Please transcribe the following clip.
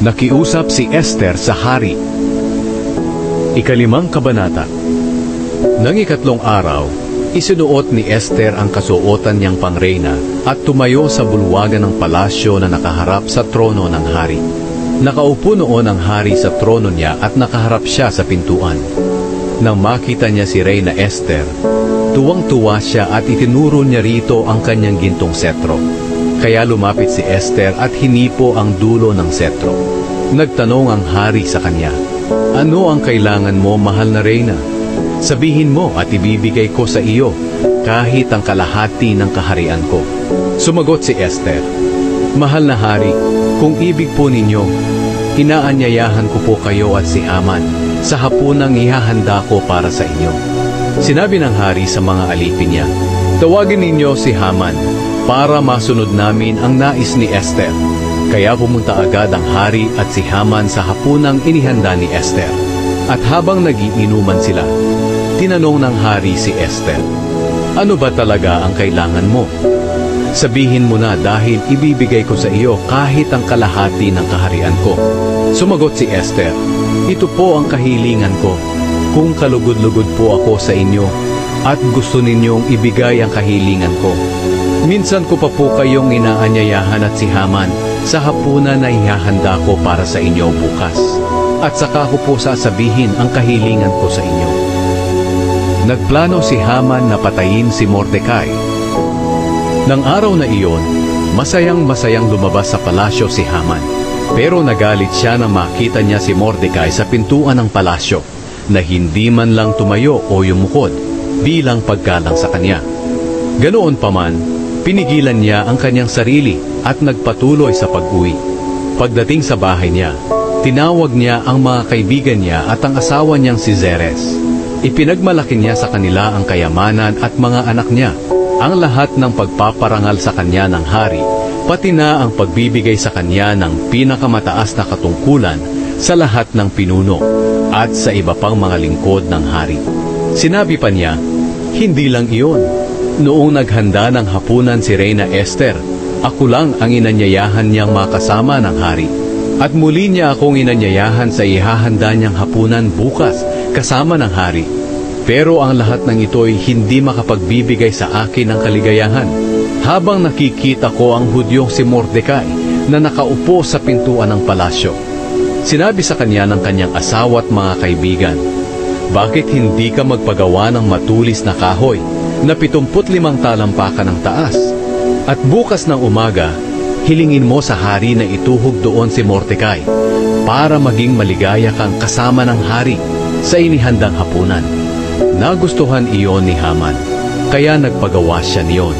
Nakiusap si Esther sa hari. Ikalimang kabanata. Nang ikatlong araw, isinuot ni Esther ang kasuotan niyang pangreyna at tumayo sa bulwagan ng palasyo na nakaharap sa trono ng hari. Nakaupo noon ang hari sa trono niya at nakaharap siya sa pintuan. Nang makita niya si Reyna Esther, tuwang-tuwa siya at itinuro niya rito ang kanyang gintong setro. Kaya lumapit si Esther at hinipo ang dulo ng setro. Nagtanong ang hari sa kanya, "Ano ang kailangan mo, mahal na Reyna? Sabihin mo at ibibigay ko sa iyo kahit ang kalahati ng kaharian ko." Sumagot si Esther, "Mahal na hari, kung ibig po ninyo, inaanyayahan ko po kayo at si Haman sa hapunang ihahanda ko para sa inyo." Sinabi ng hari sa mga alipin niya, "Tawagin ninyo si Haman para masunod namin ang nais ni Esther." Kaya pumunta agad ang hari at si Haman sa hapunang inihanda ni Esther. At habang nagiinuman sila, tinanong ng hari si Esther, "Ano ba talaga ang kailangan mo? Sabihin mo na dahil ibibigay ko sa iyo kahit ang kalahati ng kaharian ko." Sumagot si Esther, "Ito po ang kahilingan ko. Kung kalugod-lugod po ako sa inyo at gusto ninyong ibigay ang kahilingan ko, minsan ko pa po kayong inaanyayahan at si Haman sa hapunan na ihahanda ko para sa inyo bukas. At saka ko po sasabihin ang kahilingan ko sa inyo." Nagplano si Haman na patayin si Mordecai. Nang araw na iyon, masayang-masayang lumabas sa palasyo si Haman. Pero nagalit siya nang makita niya si Mordecai sa pintuan ng palasyo, na hindi man lang tumayo o yumukod bilang paggalang sa kanya. Ganoon pa man, pinigilan niya ang kanyang sarili at nagpatuloy sa pag-uwi. Pagdating sa bahay niya, tinawag niya ang mga kaibigan niya at ang asawa niyang si Zeres. Ipinagmalaki niya sa kanila ang kayamanan at mga anak niya, ang lahat ng pagpaparangal sa kanya ng hari, pati na ang pagbibigay sa kanya ng pinakamataas na katungkulan sa lahat ng pinuno at sa iba pang mga lingkod ng hari. Sinabi pa niya, "Hindi lang iyon. Noong naghanda ng hapunan si Reyna Esther, ako lang ang inanyayahan niyang makasama ng hari. At muli niya akong inanyayahan sa ihahanda niyang hapunan bukas kasama ng hari. Pero ang lahat ng ito'y hindi makapagbibigay sa akin ng kaligayahan habang nakikita ko ang Hudyong si Mordecai na nakaupo sa pintuan ng palasyo." Sinabi sa kanya ng kanyang asawa at mga kaibigan, "Bakit hindi ka magpagawa ng matulis na kahoy na 75 talampakan ng taas? At bukas ng umaga, hilingin mo sa hari na ituhog doon si Mordecai para maging maligaya kang kasama ng hari sa inihandang hapunan." Nagustuhan iyon ni Haman, kaya nagpagawa siya niyon.